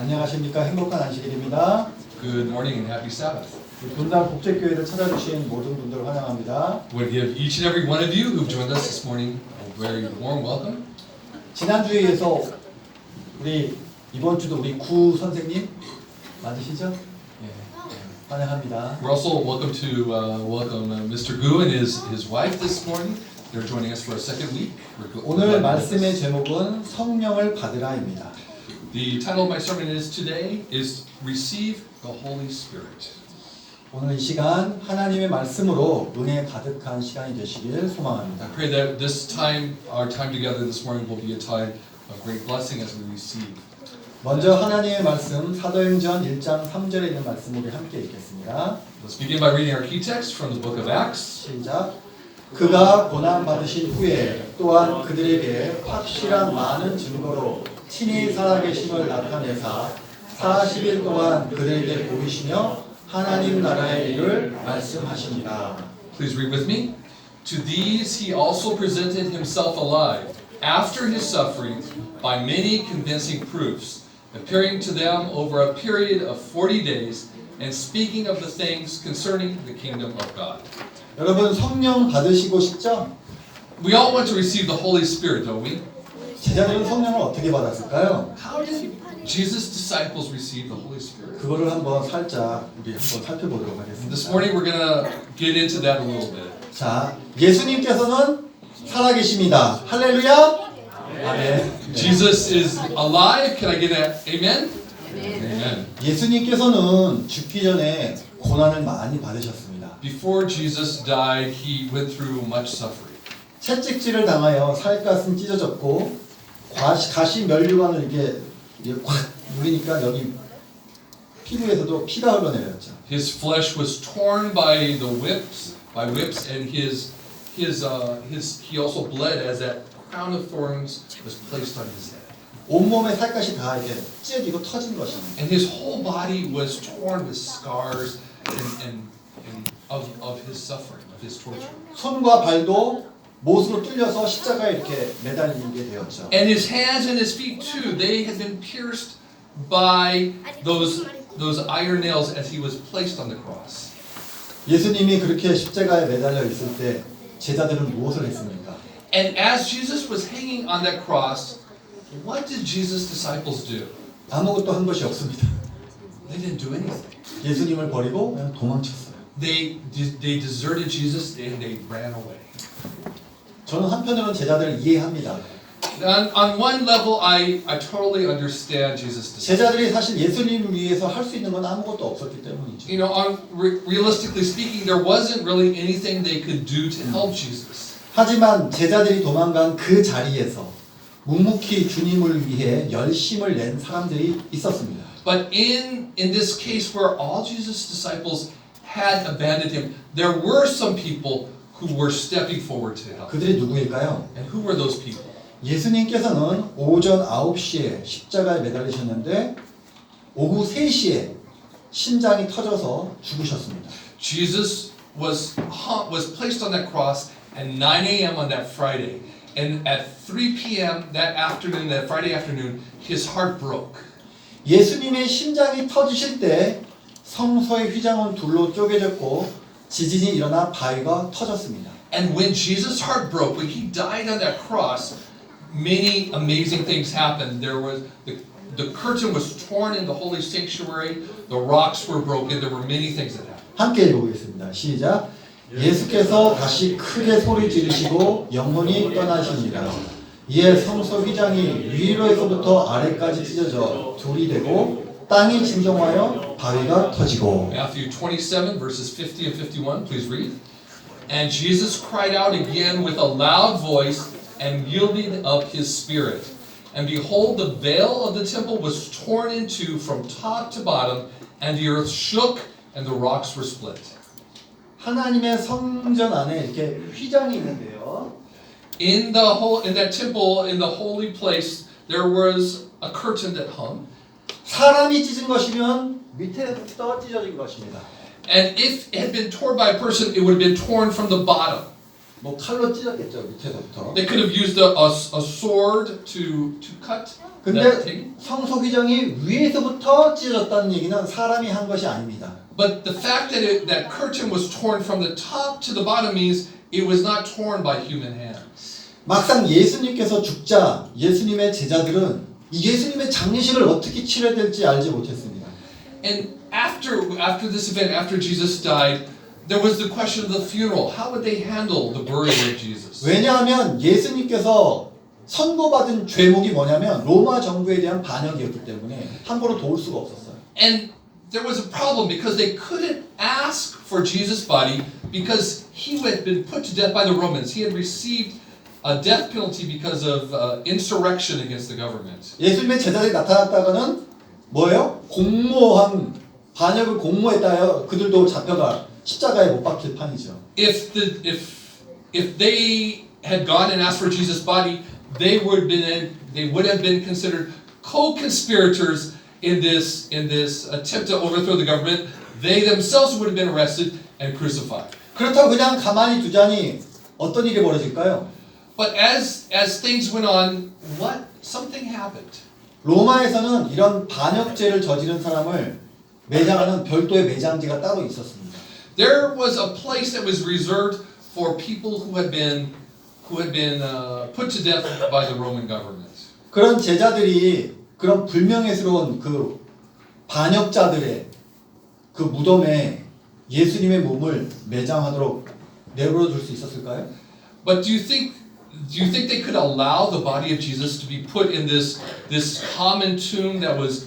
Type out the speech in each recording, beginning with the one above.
안녕하십니까. 행복한 안식일입니다. Good morning and happy Sabbath. 분당 국제교회를 찾아주신 모든 분들을 환영합니다. I want to give each and every one of you who've joined us this morning a very warm welcome. 지난주에 이어서 우리 이번 주도 우리 구 선생님 맞으시죠? 환영합니다. We're also welcome to welcome Mr. Gu and his wife this morning. They're joining us for a second week. 오늘 말씀의 제목은 성령을 받으라입니다. The title of my sermon is today is Receive the Holy Spirit. 오늘 이 시간 하나님의 말씀으로 은혜 가득한 시간이 되시길 소망합니다. I pray that this time, our time together this morning, will be a time of great blessing as we receive. 먼저 하나님의 말씀 사도행전 1장 3절에 있는 말씀 우리 함께 읽겠습니다. Let's begin by reading our key text from the book of Acts. 시작. 그가 고난 받으신 후에 또한 그들에게 확실한 많은 증거로 친히 살아계심을 나타내사 40일 동안 그들에게 보이시며 하나님 나라의 일을 말씀하십니다. Please read with me. To these he also presented himself alive after his suffering by many convincing proofs, appearing to them over a period of 40 days and speaking of the things concerning the kingdom of God. 여러분 성령 받으시고 싶죠? We all want to receive the Holy Spirit, don't we? 제자들은 성령을 어떻게 받았을까요? How did Jesus' disciples receive the Holy Spirit? 그거를 한번 살짝 우리 한번 살펴보도록 하겠습니다. This morning we're going to get into that a little bit. 자, 예수님께서는 살아계십니다. 할렐루야. 아멘. Jesus is alive. Can I get an amen? Amen. 예수님께서는 죽기 전에 고난을 많이 받으셨습니다. Before Jesus died, he went through much suffering. 채찍질을 당하여 살갗은 찢어졌고 가시 면류관을 이렇게 확 누르니까 여기 피부에서도 피가 흘러내렸죠. His flesh was torn by whips, and he also bled as that crown of thorns was placed on his head. 온몸에 살갗이 다 이렇게 찢어지고 터진 것입니다. And his whole body was torn with scars and of his suffering, of his torture. 손과 발도 못으로 뚫려서 십자가에 이렇게 매달리게 되었죠. And his hands and his feet too, they had been pierced by those iron nails as he was placed on the cross. 예수님이 그렇게 십자가에 매달려 있을 때 제자들은 무엇을 했습니까? And as Jesus was hanging on that cross, what did Jesus' disciples do? 아무것도 한 것이 없습니다. They didn't do anything. 예수님을 버리고 그냥 도망쳤어요. They deserted Jesus and they ran away. 저는 한편으로는 제자들을 이해합니다. On one level, I totally understand Jesus' disciples. 제자들이 사실 예수님을 위해서 할 수 있는 건 아무것도 없었기 때문이죠. You know, realistically speaking, there wasn't really anything they could do to help Jesus. 하지만 제자들이 도망간 그 자리에서 묵묵히 주님을 위해 열심을 낸 사람들이 있었습니다. But in this case where all Jesus' disciples had abandoned him, there were some people who were stepping forward to help. 그들이 누구일까요? And who were those people? 예수님께서는 오전 9시에 십자가에 매달리셨는데 오후 3시에 심장이 터져서 죽으셨습니다. Jesus was placed on that cross at 9 a.m. on that Friday. And at 3 p.m. that Friday afternoon, his heart broke. 예수님의 심장이 터지실 때 성소의 휘장은 둘로 쪼개졌고 지진이 일어나 바위가 터졌습니다. And when Jesus' heart broke, when he died on that cross, many amazing things happened. There was the curtain was torn in the holy sanctuary, the rocks were broken, there were many things that happened. 함께 읽어보겠습니다. 시작. 예수께서 다시 크게 소리 지르시고 영혼이 떠나시니라. 이에 성소 휘장이 위로에서부터 아래까지 찢어져 둘이 되고 땅이 진동하여 바위가 터지고. Matthew 27 verses 50 and 51, please read. And Jesus cried out again with a loud voice and yielded up his spirit. And behold, the veil of the temple was torn in two from top to bottom, and the earth shook and the rocks were split. 하나님의 성전 안에 이렇게 휘장이 있는데요. In that temple, in the holy place, there was a curtain that hung. 사람이 찢은 것이면 밑에부터 찢어진 것입니다. And if it had been torn by a person, it would have been torn from the bottom. 뭐 칼로 찢었겠죠 밑에서부터. They could have used a sword to cut. 근데 성소휘장이 위에서부터 찢어졌다는 얘기는 사람이 한 것이 아닙니다. But the fact that that curtain was torn from the top to the bottom means it was not torn by human hands. 막상 예수님께서 죽자 예수님의 제자들은 이 예수님의 장례식을 어떻게 치러야 될지 알지 못했습니다. And after this event, after Jesus died, there was the question of the funeral. How would they handle the burial of Jesus? 왜냐하면 예수님께서 선고받은 죄목이 뭐냐면 로마 정부에 대한 반역이었기 때문에 함부로 도울 수가 없었어요. And there was a problem because they couldn't ask for Jesus' body because he had been put to death by the Romans. He had received a death penalty because of insurrection against the government. 예수님의 제자들이 나타났다가는 뭐예요? 공모한 반역을 공모했다요. 그들도 잡혀가 십자가에 못 박힐 판이죠. If they had gone and asked for Jesus' body, they would have been considered co-conspirators in this attempt to overthrow the government. They themselves would have been arrested and crucified. 그렇다고 그냥 가만히 두자니 어떤 일이 벌어질까요? But as things went on, something happened. 로마에서는 이런 반역죄를 저지른 사람을 매장하는 별도의 매장지가 따로 있었습니다. There was a place that was reserved for people who had been put to death by the Roman government. 그런 제자들이 그런 불명예스러운 그 반역자들의 그 무덤에 예수님의 몸을 매장하도록 내버려 둘 수 있었을까요? But do you think they could allow the body of Jesus to be put in this common tomb that was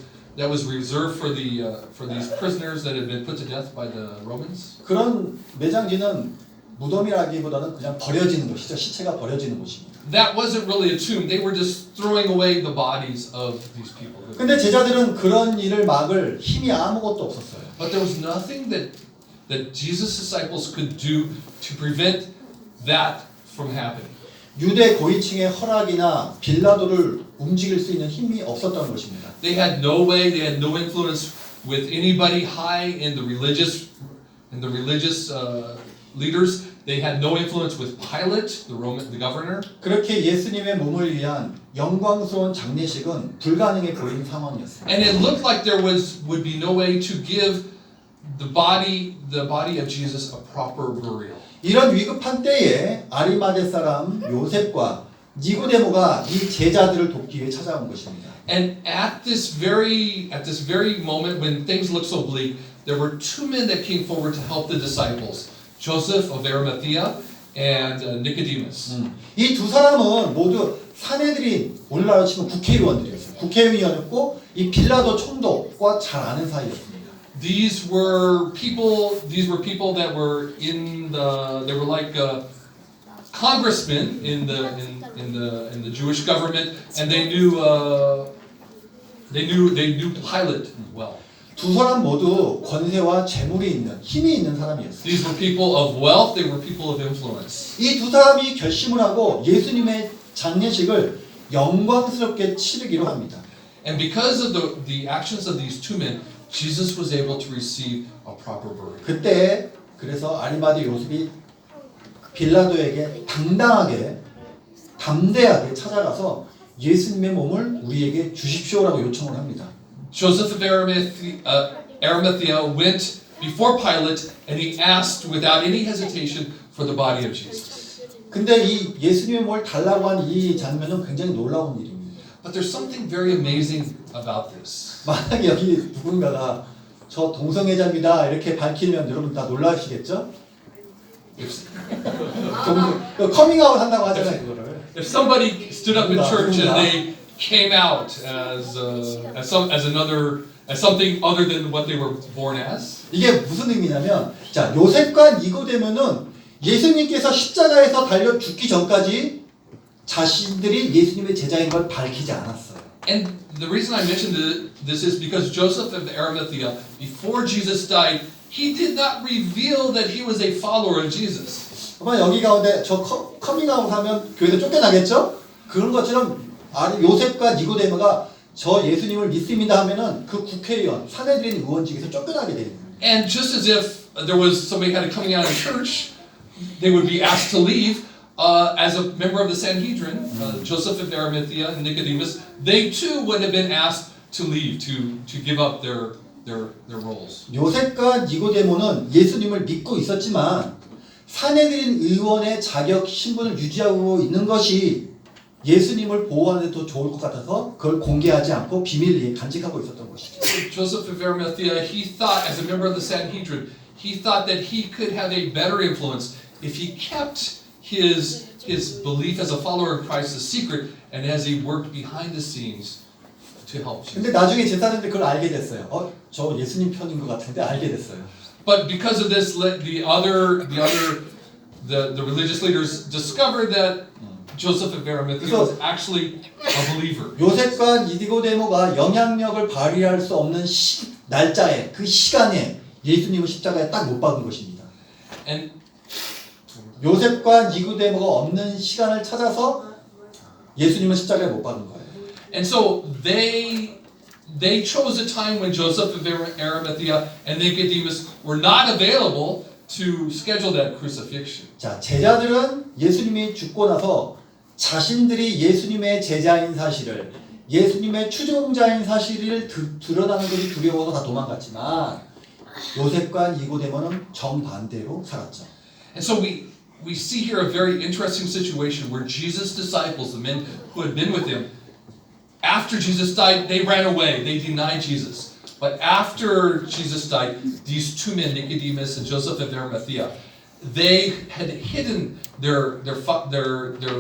reserved for these prisoners that had been put to death by the Romans? 그런 매장지는 무덤이라기보다는 그냥 버려지는 곳이죠. 시체가 버려지는 곳입니다. That wasn't really a tomb. They were just throwing away the bodies of these people. 근데 제자들은 그런 일을 막을 힘이 아무것도 없었어요. But there was nothing that Jesus' disciples could do to prevent that from happening. 유대 고위층의 허락이나 빌라도를 움직일 수 있는 힘이 없었던 것입니다. They had no way, they had no influence with anybody high in the religious leaders. They had no influence with Pilate, the governor. 그렇게 예수님의 몸을 위한 영광스러운 장례식은 불가능해 보이는 상황이었습니다. And it looked like there would be no way to give the body of Jesus a proper burial. 이런 위급한 때에 아리마대 사람 요셉과 니고데모가 이 제자들을 돕기 위해 찾아온 것입니다. And at this very moment when things looked so bleak, there were two men that came forward to help the disciples, Joseph of Arimathea and Nicodemus. 이 두 사람은 모두 사내들인 오늘날로 치면 국회의원들이었어요. 국회의원이었고 이 빌라도 총독과 잘 아는 사이였습니다. These were people that were they were like congressmen in the Jewish government, and they knew Pilate well. 두 사람 모두 권세와 재물이 있는 힘이 있는 사람이었어요. These were people of wealth. They were people of influence. 이 두 사람이 결심을 하고 예수님의 장례식을 영광스럽게 치르기로 합니다. And because of the actions of these two men, Jesus was able to receive a proper burial. 그때 그래서 아리마대 요셉이 빌라도에게 담대하게 찾아가서 예수님의 몸을 우리에게 주십시오라고 요청을 합니다. Joseph of Arimathea went before Pilate and he asked without any hesitation for the body of Jesus. 근데 이 예수님의 몸을 달라고 한 이 장면은 굉장히 놀라운 일입니다. But there's something very amazing about this. 만약에 여기 누군가가 저 동성애자입니다 이렇게 밝히면 여러분 다 놀라시겠죠? 커밍아웃 한다고 하잖아요 그거를. If somebody stood up in church and they came out as something other than what they were born as. 이게 무슨 의미냐면 자 요셉과 니고데모는 예수님께서 십자가에서 달려 죽기 전까지 자신들이 예수님의 제자인 걸 밝히지 않았어요. And the reason I mentioned this is because Joseph of Arimathea, before Jesus died, he did not reveal that he was a follower of Jesus. 아마 여기 가운데 저 커밍아웃 하면 교회에서 쫓겨나겠죠? 그런 것처럼 요셉과 니고데모가 저 예수님을 믿습니다 하면은 그 국회의원, 사내들인 의원직에서 쫓겨나게 됩니다. And just as if there was somebody kind of coming out of church, they would be asked to leave. as a member of the Sanhedrin, Joseph of Arimathea and Nicodemus, they too would have been asked to leave, to give up their roles. 요셉과 니고데모는 예수님을 믿고 있었지만 사내들인 의원의 자격 신분을 유지하고 있는 것이 예수님을 보호하는 데 더 좋을 것 같아서 그걸 공개하지 않고 비밀리에 간직하고 있었던 것이죠. Joseph of Arimathea, he thought, as a member of the Sanhedrin, he thought that he could have a better influence if he kept his belief as a follower of Christ a secret, and as he worked behind the scenes to help Jesus. 근데 나중에 제사장들이 그걸 알게 됐어요. 저 예수님 편인 것 같은데 알게 됐어요. But because of this, the religious leaders discovered that Joseph of Arimathea was actually a believer. 요셉과 니고데모가 영향력을 발휘할 수 없는 날짜에 그 시간에 예수님을 십자가에 딱 못 박은 것입니다. And 요셉과 니고데모가 없는 시간을 찾아서 예수님을 십자가에 못 박은 거예요. And so they chose a time when Joseph of Arimathea and Nicodemus were not available to schedule that crucifixion. 자, 제자들은 예수님이 죽고 나서 자신들이 예수님의 제자인 사실을, 예수님의 추종자인 사실을 드러나는 것이 두려워서 다 도망갔지만 요셉과 니고데모는 정반대로 살았죠. And so we see here a very interesting situation where Jesus' disciples, the men who had been with him, after Jesus died, they ran away. They denied Jesus. But after Jesus died, these two men, Nicodemus and Joseph of Arimathea, they had hidden their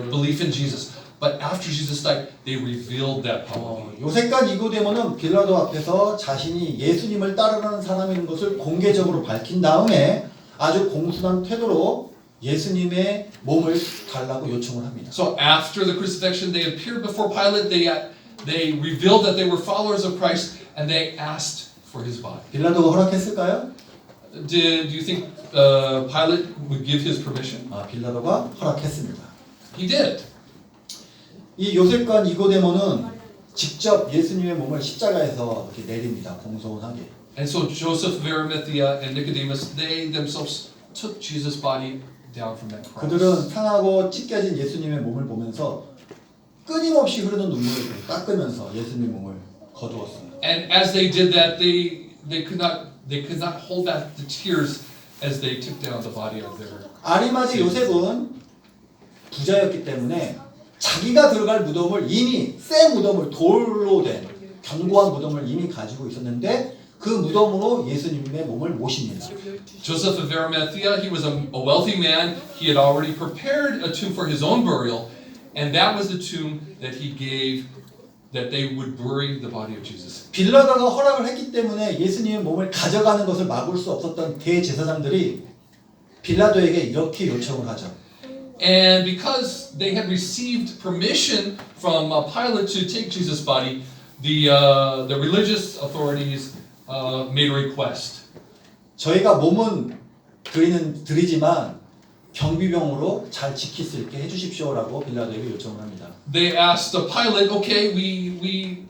belief in Jesus. But after Jesus died, they revealed that publicly. 요셉과 니고데모는 빌라도 앞에서 자신이 예수님을 따르는 사람인 것을 공개적으로 밝힌 다음에 아주 공손한 태도로 예수님의 몸을 달라고 요청을 합니다. So after the crucifixion, they appeared before Pilate. They revealed that they were followers of Christ, and they asked for his body. 빌라도가 허락했을까요? Do you think Pilate would give his permission? 빌라도가 허락했습니다. He did. 이 요셉과 니고데모는 직접 예수님의 몸을 십자가에서 이렇게 내립니다. 공손하게. And so Joseph of Arimathea and Nicodemus, they themselves took Jesus' body down from that cross. 그들은 상하고 찢겨진 예수님의 몸을 보면서 끊임없이 흐르는 눈물을 닦으면서 예수님의 몸을 거두었어요. And as they did that, they could not hold back the tears as they took down the body of their. 아리마대 요셉은 부자였기 때문에 자기가 들어갈 무덤을 이미 새 무덤을 돌로 된 견고한 무덤을 이미 가지고 있었는데 그 무덤으로 예수님의 몸을 모십니다. Joseph of Arimathea, he was a wealthy man. He had already prepared a tomb for his own burial, and that was the tomb that he gave that they would bury the body of Jesus. 빌라도가 허락을 했기 때문에 예수님의 몸을 가져가는 것을 막을 수 없었던 대제사장들이 빌라도에게 이렇게 요청을 하죠. And because they had received permission from Pilate to take Jesus' body, the religious authorities made a request. 저희가 몸은 드리지만 경비병으로 잘 지킬 수 있게 해주십시오라고 빌라도에게 요청을 합니다. They asked Pilate, okay, we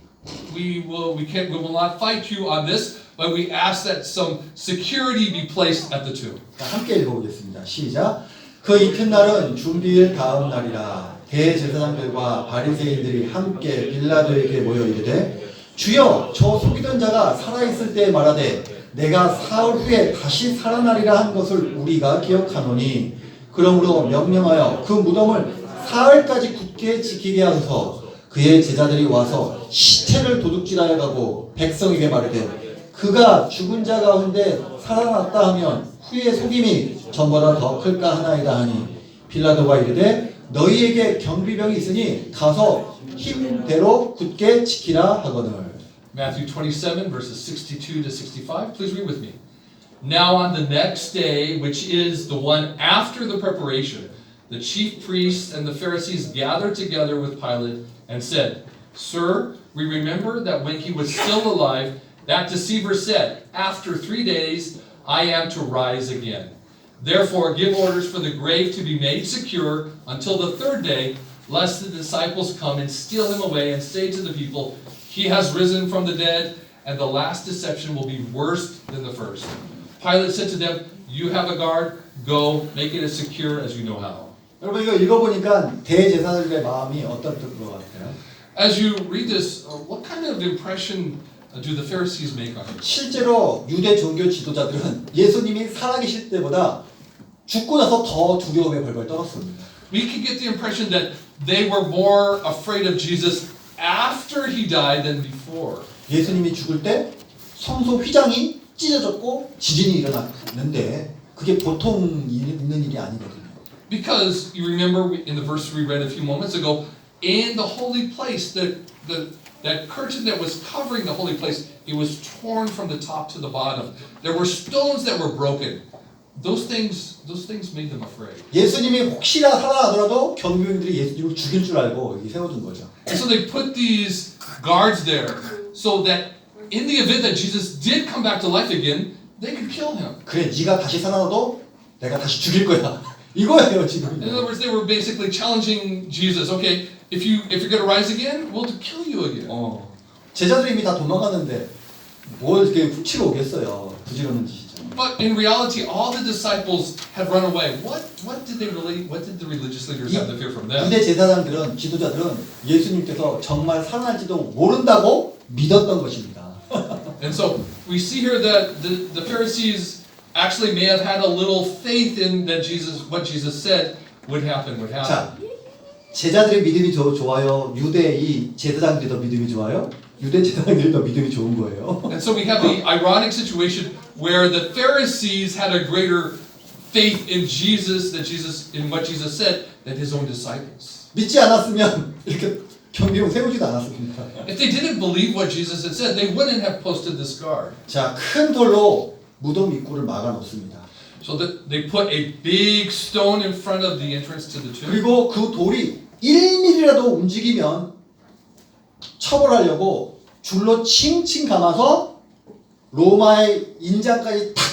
will not fight you on this, but we ask that some security be placed at the tomb. 함께 읽어보겠습니다. 시작. 그 이튿날은 준비일 다음 날이라 대제사장들과 바리새인들이 함께 빌라도에게 모여 이르되 주여 저 속이던 자가 살아있을 때 말하되 내가 사흘 후에 다시 살아나리라 한 것을 우리가 기억하노니 그러므로 명령하여 그 무덤을 사흘까지 굳게 지키게 하소서. 그의 제자들이 와서 시체를 도둑질하여 가고 백성에게 말하되 그가 죽은 자 가운데 살아났다 하면 후에 속임이 전보다 더 클까 하나이다 하니 빌라도가 이르되 너희에게 경비병이 있으니 가서 힘대로 굳게 지키라 하거늘. Matthew 27 verses 62 to 65. Please read with me. Now on the next day, which is the one after the preparation, the chief priests and the Pharisees gathered together with Pilate and said, Sir, we remember that when he was still alive, that deceiver said, After 3 days I am to rise again. Therefore give orders for the grave to be made secure until the third day, lest the disciples come and steal him away and say to the people, He has risen from the dead, and the last deception will be worse than the first. Pilate said to them, You have a guard, go, make it as secure as you know how. 여러분 이거 읽어보니까 대제사장들의 마음이 어떤 것 같아요? As you read this, what kind of impression do the Pharisees make on you? 실제로 유대 종교 지도자들은 예수님이 살아계실 때보다 죽고 나서 더 두려움에 벌벌 떨었습니다. We can get the impression that they were more afraid of Jesus after he died than before. 예수님이 죽을 때 성소 휘장이 찢어졌고 지진이 일어났는데 그게 보통 있는 일이 아니거든요. Because you remember in the verse we read a few moments ago, in the holy place, that curtain that was covering the holy place, it was torn from the top to the bottom. There were stones that were broken. Those things made them afraid. 예수님이 혹시나 살아나더라도 경비병들이 예수님을 죽일 줄 알고 여기 세워둔 거죠. And so they put these guards there so that in the event that Jesus did come back to life again, they could kill him. 그래, 네가 다시 살아나도 내가 다시 죽일 거야. 이거예요 지금. In other words, they were basically challenging Jesus. Okay, if you're going to rise again, we'll kill you again. 제자들이 이미 다 도망갔는데 뭘 이렇게 훔치러 오겠어요. 부지런한 짓이죠. But in reality, all the disciples had run away. What did the religious leaders have to fear from them? 유대 제사장들은 지도자들은 예수님께서 정말 살아날지도 모른다고 믿었던 것입니다. And so we see here that the Pharisees actually may have had a little faith in that what Jesus said would happen. 자, 제자들의 믿음이 좋아요. 유대 이 제사장들이 더 믿음이 좋아요. 유대 제사장들이 더 믿음이 좋은 거예요. And so we have the ironic situation where the Pharisees had a greater faith in Jesus, in what Jesus said, than his own disciples. 믿지 않았으면 이렇게 경비용 세우지도 않았습니다. If they didn't believe what Jesus had said, they wouldn't have posted this guard. 자, 큰 돌로 무덤 입구를 막아 놓습니다. So that they put a big stone in front of the entrance to the tomb. 그리고 그 돌이 1mm라도 움직이면 처벌하려고 줄로 칭칭 감아서 로마의 인장까지 탁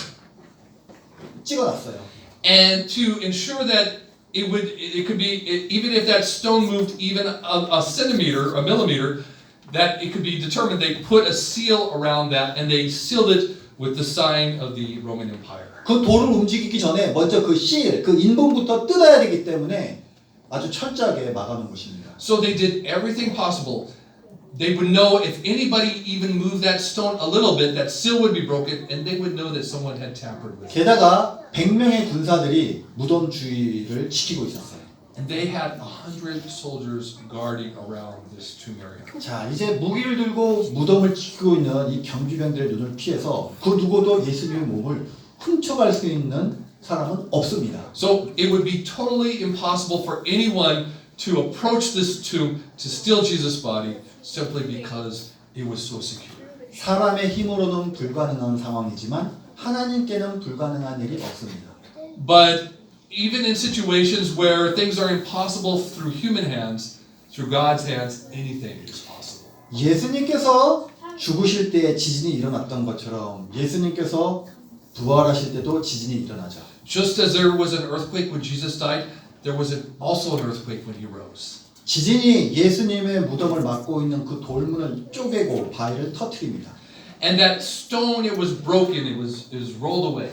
찍어놨어요. And to ensure that it could be, even if that stone moved even a centimeter, a millimeter, that it could be determined, they put a seal around that and they sealed it with the sign of the Roman Empire. 그 돌을 움직이기 전에 먼저 그 실, 그 인봉부터 뜯어야 되기 때문에 아주 철저하게 막아놓은 것입니다. So they did everything possible. They would know if anybody even moved that stone a little bit, that seal would be broken, and they would know that someone had tampered with it. 게다가 100명의 군사들이 무덤 주위를 지키고 있었어요. And they had 100 soldiers guarding around this tomb area. 자, 이제 무기를 들고 무덤을 지키고 있는 이 경비병들의 눈을 피해서 그 누구도 예수님의 몸을 훔쳐갈 수 있는 사람은 없습니다. So it would be totally impossible for anyone to approach this tomb to steal Jesus' body simply because it was so secure. 사람의 힘으로는 불가능한 상황이지만 하나님께는 불가능한 일이 없습니다. But even in situations where things are impossible through human hands, through God's hands, anything is possible. 예수님께서 죽으실 때 지진이 일어났던 것처럼 예수님께서 부활하실 때도 지진이 일어나죠. Just as there was an earthquake when Jesus died, there was also an earthquake when he rose. 지진이 예수님의 무덤을 막고 있는 그 돌문을 쪼개고 바위를 터뜨립니다. And that stone, it was broken, it was rolled away.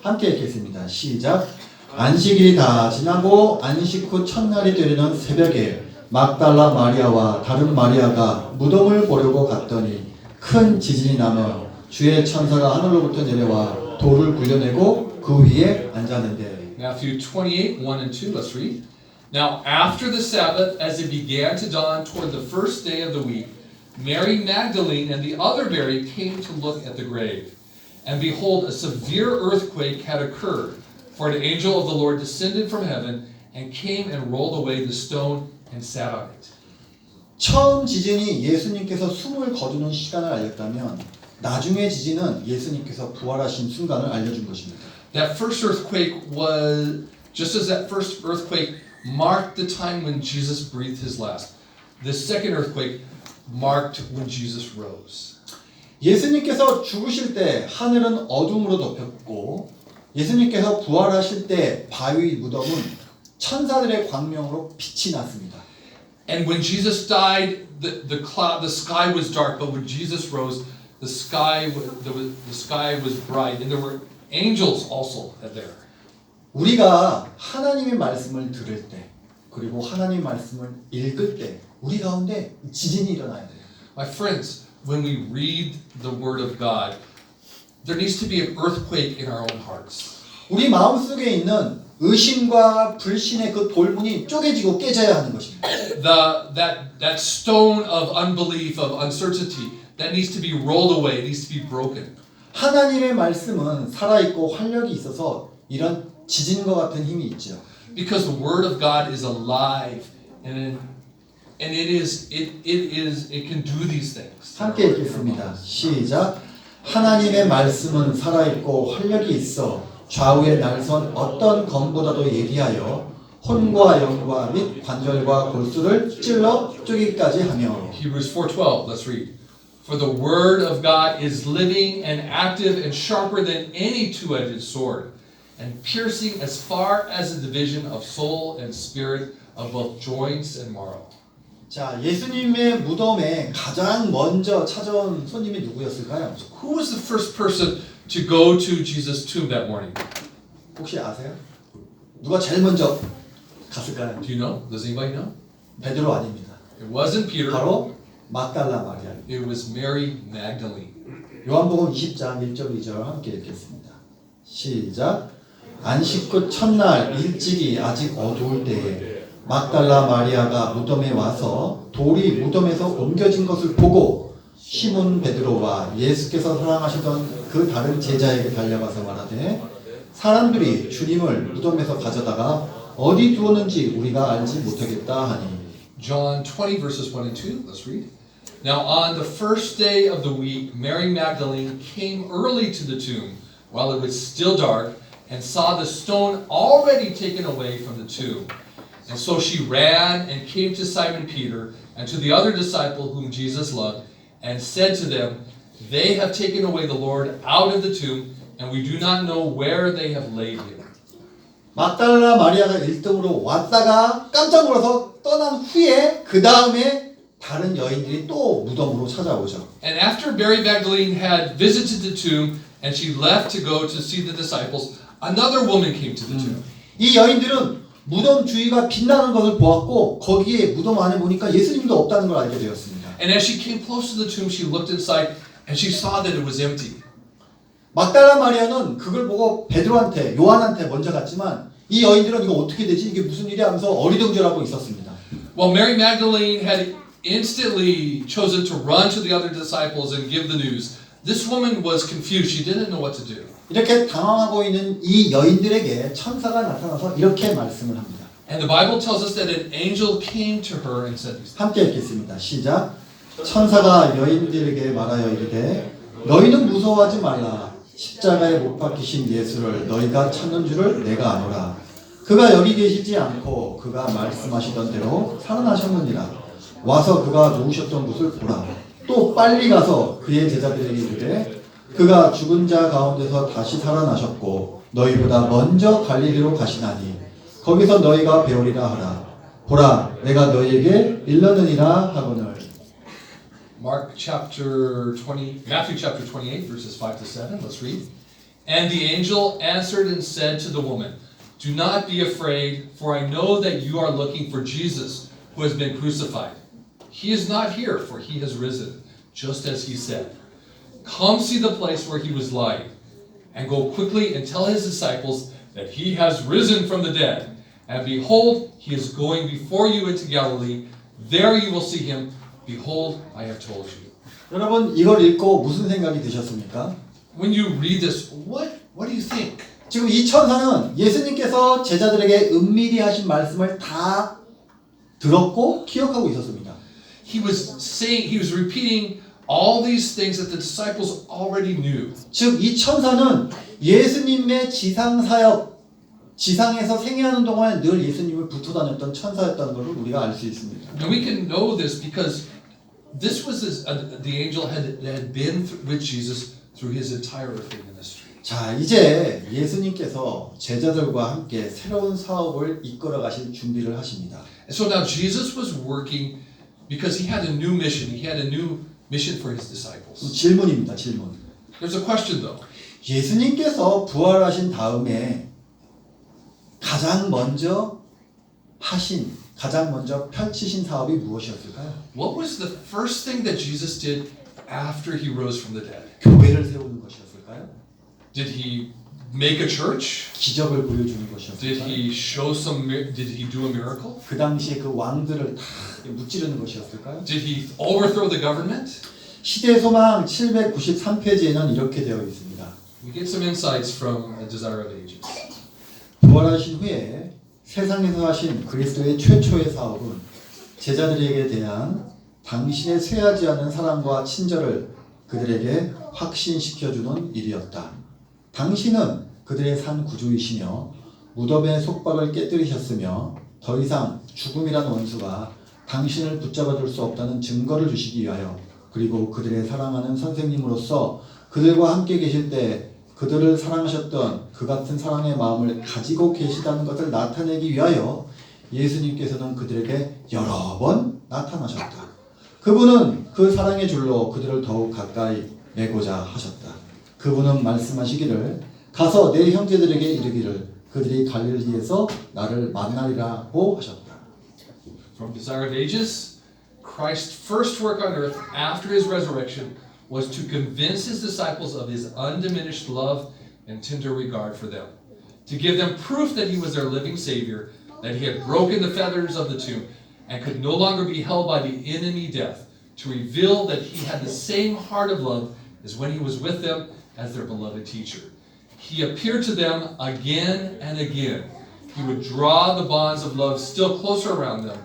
함께 읽겠습니다. 시작. 안식일이 다 지나고 안식 후 첫날이 되려는 새벽에 막달라 마리아와 다른 마리아가 무덤을 보려고 갔더니 큰 지진이 나며 주의 천사가 하늘로부터 내려와 돌을 굴려내고 그 위에 앉았는데. Matthew 28, 1 and 2, let's read. Now after the Sabbath, as it began to dawn toward the first day of the week, Mary Magdalene and the other Mary came to look at the grave. And behold, a severe earthquake had occurred, for an angel of the Lord descended from heaven and came and rolled away the stone and sat on it. 처음 지진이 예수님께서 숨을 거두는 시간을 알렸다면 나중의 지진은 예수님께서 부활하신 순간을 알려준 것입니다. That first earthquake was, just as that first earthquake marked the time when Jesus breathed his last, the second earthquake marked when Jesus rose. 예수님께서 죽으실 때 하늘은 어둠으로 덮였고 예수님께서 부활하실 때 바위 무덤은 천사들의 광명으로 빛이 났습니다. And when Jesus died, the sky was dark, but when Jesus rose, the sky was bright, and there were angels also there. 우리가 하나님의 말씀을 들을 때 그리고 하나님의 말씀을 읽을 때 우리 가운데 지진이 일어나야 돼요. My friends, when we read the Word of God, there needs to be an earthquake in our own hearts. 우리 마음속에 있는 의심과 불신의 그 돌문이 쪼개지고 깨져야 하는 것입니다. That stone of unbelief, of uncertainty, that needs to be rolled away, it needs to be broken. 하나님의 말씀은 살아있고 활력이 있어서 이런 지진과 같은 힘이 있죠. Because the Word of God is alive, and it can do these things. 함께 읽겠습니다. 시작. 하나님의 말씀은 살아있고 활력이 있어 좌우에 날선 어떤 검보다도 예리하여 혼과 영과 및 관절과 골수를 찔러 쪼개기까지 하며. Hebrews 4:12. Let's read. For the word of God is living and active and sharper than any two-edged sword, and piercing as far as the division of soul and spirit, of both joints and marrow. 자, 예수님의 무덤에 가장 먼저 찾아온 손님이 누구였을까요? Who was the first person to go to Jesus' tomb that morning? 혹시 아세요? 누가 제일 먼저 갔을까요? Do you know? Does anybody know? 베드로 아닙니다. It wasn't Peter. 바로 막달라 마리아. It was Mary Magdalene. 요한복음 20장 1절 2절 함께 읽겠습니다. 시작. 안식구 첫날 일찍이 아직 어두울 때에 막달라 마리아가 무덤에 와서 돌이 무덤에서 옮겨진 것을 보고 시몬 베드로와 예수께서 사랑하시던 그 다른 제자에게 달려가서 말하되 사람들이 주님을 무덤에서 가져다가 어디 두었는지 우리가 알지 못하겠다 하니. John 20 verses 1 and 2. Let's read. Now on the first day of the week, Mary Magdalene came early to the tomb while it was still dark and saw the stone already taken away from the tomb. And so she ran and came to Simon Peter and to the other disciple whom Jesus loved and said to them, They have taken away the Lord out of the tomb, and we do not know where they have laid him. 막달라 마리아가 1등으로 왔다가 깜짝 놀라서 떠난 후에 그 다음에 다른 여인들이 또 무덤으로 찾아오죠. And after Mary Magdalene had visited the tomb and she left to go to see the disciples, another woman came to the tomb. 이 여인들은 무덤 주위가 빛나는 것을 보았고 거기에 무덤 안에 보니까 예수님도 없다는 걸 알게 되었습니다. And as she came close to the tomb, she looked inside and she saw that it was empty. 막달라 마리아는 그걸 보고 베드로한테 요한한테 먼저 갔지만 이 여인들은 이거 어떻게 되지? 이게 무슨 일이야? 하면서 어리둥절하고 있었습니다. While Mary Magdalene had instantly chosen to run to the other disciples and give the news, this woman was confused. She didn't know what to do. 이렇게 당황하고 있는 이 여인들에게 천사가 나타나서 이렇게 말씀을 합니다. And the Bible tells us that an angel came to her and said these things. 함께 읽겠습니다. 시작. 천사가 여인들에게 말하여 이르되 너희는 무서워하지 말라. 십자가에 못 박히신 예수를 너희가 찾는 줄을 내가 아노라. 그가 여기 계시지 않고 그가 말씀하시던 대로 살아나셨느니라. 와서 그가 누우셨던 곳을 보라. 또 빨리 가서 그의 제자들에게 이르되 그가 죽은 자 가운데서 다시 살아나셨고 너희보다 먼저 갈릴리로 가시나니 거기서 너희가 배우리라 하라. 보라, 내가 너희에게 일러느니라 하거늘. Matthew chapter 28 verses 5 to 7. Let's read. And the angel answered and said to the woman, Do not be afraid, for I know that you are looking for Jesus, who has been crucified. He is not here, for he has risen, just as he said. Come see the place where he was lying, and go quickly and tell his disciples that he has risen from the dead. And behold, he is going before you into Galilee. There you will see him. Behold, I have told you. 여러분 이걸 읽고 무슨 생각이 드셨습니까? When you read this, what do you think? 지금 이 천사는 예수님께서 제자들에게 은밀히 하신 말씀을 다 들었고 기억하고 있었습니다. He was repeating all these things that the disciples already knew. 즉 이 천사는 예수님의 지상 사역, 지상에서 생애하는 동안 늘 예수님을 붙어 다녔던 천사였다는 것을 우리가 알 수 있습니다. And we can know this because this was the angel had been with Jesus through his entire earthly ministry. 자, 이제 예수님께서 제자들과 함께 새로운 사업을 이끌어 가실 준비를 하십니다. And so now Jesus was working because he had a new mission. He had a new mission for his disciples. 질문입니다. 질문. There's a question though. 예수님께서 부활하신 다음에 가장 먼저 가장 먼저 펼치신 사업이 무엇이었을까요? What was the first thing that Jesus did after he rose from the dead? 교회를 세우는 것이었을까요? Did he make a church? 기적을 보여주는 Did 것이었을까요? he show did he do a miracle? 그 당시에 그 왕들을 다 무찌르는 것이었을까요? Did he overthrow the government? 시대 소망 793페이지에는 이렇게 되어 있습니다. We get some insights from A Desire of Ages. 부활하신 후에 세상에서 하신 그리스도의 최초의 사업은 제자들에게 대한 당신의 쇠하지 않는 사랑과 친절을 그들에게 확신시켜주는 일이었다. 당신은 그들의 산 구주이시며 무덤의 속박을 깨뜨리셨으며 더 이상 죽음이란 원수가 당신을 붙잡아줄 수 없다는 증거를 주시기 위하여 그리고 그들의 사랑하는 선생님으로서 그들과 함께 계실 때 그들을 사랑하셨던 그 같은 사랑의 마음을 가지고 계시다는 것을 나타내기 위하여 예수님께서는 그들에게 여러 번 나타나셨다. 그분은 그 사랑의 줄로 그들을 더욱 가까이 매고자 하셨다. 그분은 말씀하시기를 가서 내 형제들에게 이르기를 그들이 갈릴리에서 나를 만나리라고 하셨다. From Desire of Ages, Christ's first work on earth after his resurrection was to convince his disciples of his undiminished love and tender regard for them, to give them proof that he was their living Savior, that he had broken the fetters of the tomb and could no longer be held by the enemy death, to reveal that he had the same heart of love as when he was with them as their beloved teacher. He appeared to them again and again. He would draw the bonds of love still closer around them.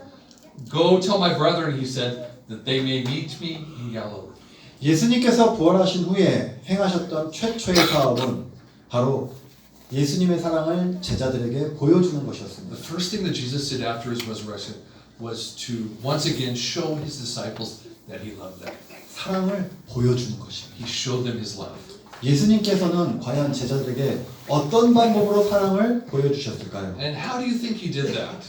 Go tell my brethren, he said, that they may meet me in Galilee. 예수님께서 부활하신 후에 행하셨던 최초의 사업은 바로 예수님의 사랑을 제자들에게 보여주는 The 것이었습니다. first thing that Jesus did after his resurrection was to once again show his disciples that he loved them. 사랑을 보여주는 것입니다. He showed them his love. 예수님께서는 과연 제자들에게 어떤 방법으로 사랑을 보여주셨을까요? And how do you think he did that?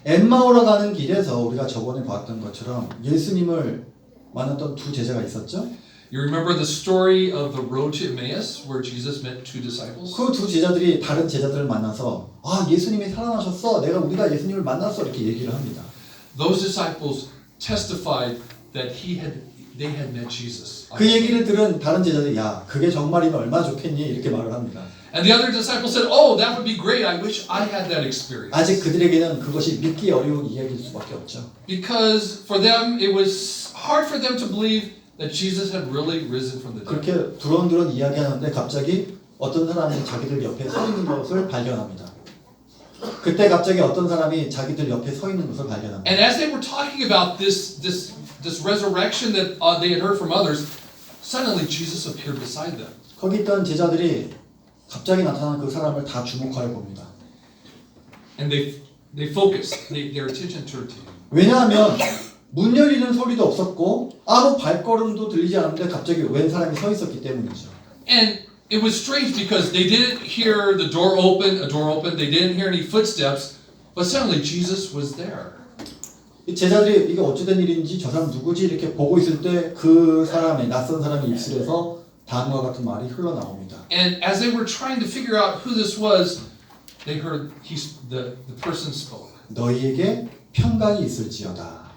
엠마오로 가는 길에서 우리가 저번에 봤던 것처럼 예수님을 만났던 두 제자가 있었죠? You remember the story of the road to Emmaus where Jesus met two disciples? 그 두 제자들이 다른 제자들을 만나서 예수님이 살아나셨어. 우리가 예수님을 만났어. 이렇게 얘기를 합니다. Those disciples testified that they had met Jesus. 그 얘기를 들은 다른 제자들이 그게 정말이면 얼마나 좋겠니? 이렇게 말을 합니다. And the other disciples said, "Oh, that would be great. I wish I had that experience." 아직 그들에게는 그것이 믿기 어려운 이야기일 수밖에 없죠. Because for them it was hard for them to believe that Jesus had really risen from the dead. 그렇게 두런두런 이야기하는데 갑자기 어떤 사람이 자기들 옆에 서 있는 것을 발견합니다. 그때 갑자기 어떤 사람이 자기들 옆에 서 있는 것을 발견합니다. And as they were talking about this resurrection that they had heard from others, suddenly Jesus appeared beside them. 거기 있던 제자들이 갑자기 나타난 그 사람을 다 주목하여 봅니다. And they focused their attention turned to him. 왜냐하면 문 열리는 소리도 없었고 아무 발걸음도 들리지 않았는데 갑자기 웬 사람이 서 있었기 때문이죠. And it was strange because they didn't hear a door open, they didn't hear any footsteps, but suddenly Jesus was there. 이 제자들이 이게 어찌된 일인지 저 사람 누구지 이렇게 보고 있을 때 그 사람의 낯선 사람의 입술에서 다음과 같은 말이 흘러나옵니다. And as they were trying to figure out who this was, they heard the person spoke. 너희에게 평강이 있을지어다.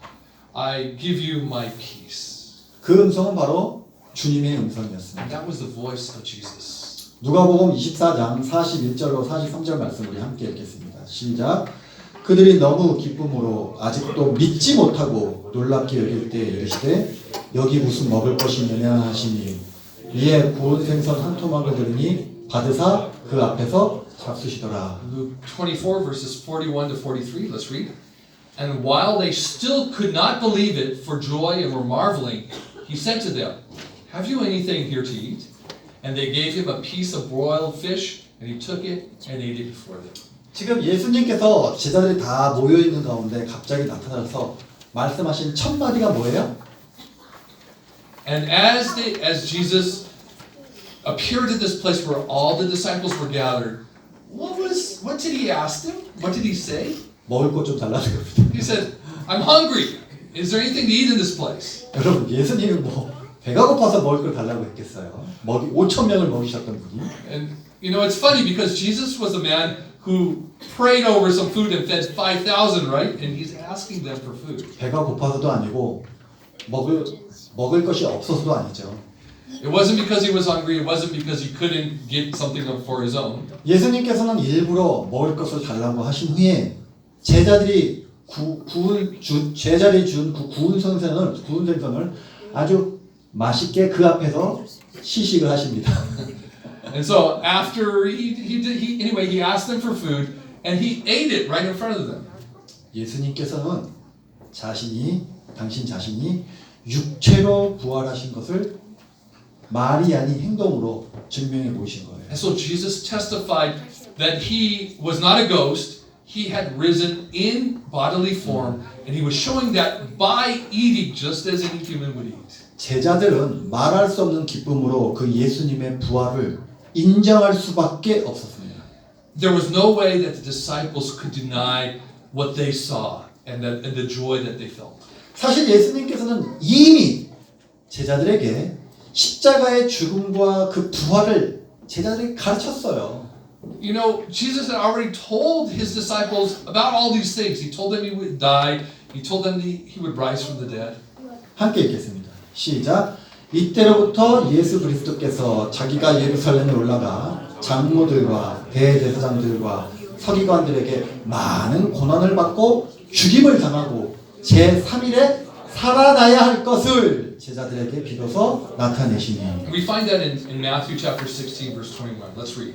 I give you my peace. 그 음성은 바로 주님의 And 음성이었습니다. that was the voice of Jesus. 누가복음 24장 41절로 43절 말씀 우리 함께 읽겠습니다. 시작. 그들이 너무 기쁨으로 아직도 믿지 못하고 놀랍게 여길 때 이르시되 여기 무슨 먹을 것이 있느냐 하시니 이에 구운 생선 한 토막을 들으니 받으사 그 앞에서 잡수시더라. Luke 24 verses 41 to 43, let's read. And while they still could not believe it for joy and were marveling, he said to them, "Have you anything here to eat?" And they gave him a piece of broiled fish, and he took it and ate it before them. 지금 예수님께서 제자들이 다 모여있는 가운데 갑자기 나타나서 말씀하신 첫 마디가 뭐예요? And as Jesus appeared at this place where all the disciples were gathered, what did he ask them? What did he say? 먹을 것 좀 달라는 겁니다. He said, "I'm hungry. Is there anything to eat in this place?" 여러분 예수님은 배가 고파서 먹을 걸 달라고 했겠어요. 5,000명을 먹이셨던 분이. And you know, it's funny because Jesus was a man who prayed over some food and fed 5,000, right? And he's asking them for food. 배가 고파서도 아니고 먹을 것이 없어서도 아니죠. It wasn't because he was hungry. It wasn't because he couldn't get something for his own. 예수님께서는 일부러 먹을 것을 달라고 하신 후에 제자들이 제자들이 준 그 구운 생선을 아주 맛있게 그 앞에서 시식을 하십니다. And so after he asked them for food and he ate it right in front of them. 예수님께서는 당신 자신이 육체로 부활하신 것을 말이 아닌 행동으로 증명해 보이신 거예요. And so Jesus testified that he was not a ghost. He had risen in bodily form, and he was showing that by eating, just as any human would eat. 제자들은 말할 수 없는 기쁨으로 그 예수님의 부활을 인정할 수밖에 없었습니다. There was no way that the disciples could deny what they saw and the joy that they felt. 사실 예수님께서는 이미 제자들에게 십자가의 죽음과 그 부활을 제자들에게 가르쳤어요. You know, Jesus had already told his disciples about all these things. He told them he would die. He told them he would rise from the dead. 함께 읽겠습니다. 시작. 이때로부터 예수 그리스도께서 자기가 예루살렘에 올라가 장로들과 대제사장들과 서기관들에게 많은 고난을 받고 죽임을 당하고 제3일에 살아나야 할 것을 제자들에게 비로소 나타내시니. We find that in Matthew chapter 16 verse 21. Let's read.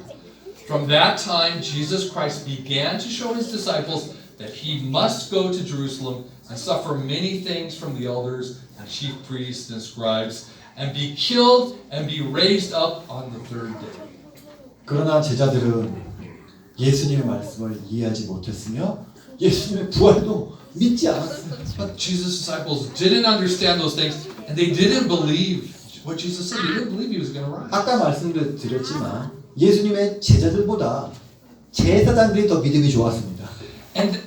From that time Jesus Christ began to show his disciples that he must go to Jerusalem and suffer many things from the elders and chief priests and scribes and be killed and be raised up on the third day. 그러나 제자들은 예수님의 말씀을 이해하지 못했으며 예수님의 부활도 믿지 않았어요. But Jesus' disciples didn't understand those things and they didn't believe what Jesus said. They didn't believe he was going to rise. 아까 말씀드렸지만 예수님의 제자들보다 제사장들이 더 믿음이 좋았습니다. And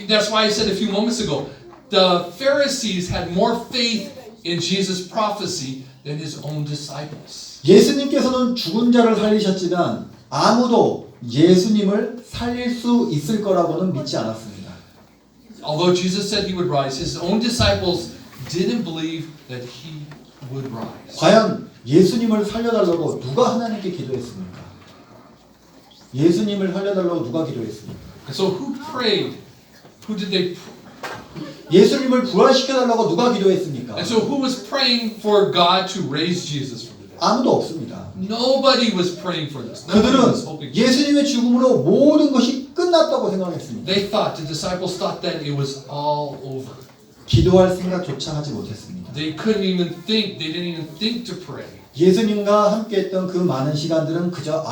that's why I said a few moments ago, the Pharisees had more faith in Jesus' prophecy than his own disciples. 예수님께서는 죽은 자를 살리셨지만 아무도 예수님을 살릴 수 있을 거라고는 믿지 않았습니다. Although Jesus said he would rise, his own disciples didn't believe that he would rise. 과연 예수님을 살려달라고 누가 하나님께 기도했습니까? 예수님을 살려달라고 누가 기도했습니까? And so who prayed? Who did they 예수님을 부활시켜달라고 누가 기도했습니까? And so who was praying for God to raise Jesus from the dead? 아무도 없습니다. Nobody was praying for this. Nobody was 그들은 hoping. 예수님의 죽음으로 모든 것이 끝났다고 생각했습니다. They thought, the disciples thought that it was all over. 기도할 생각조차 하지 못했습니다. They couldn't even think, they didn't even think to pray. 예수님과 함께했던 그 많은 시간들은 그저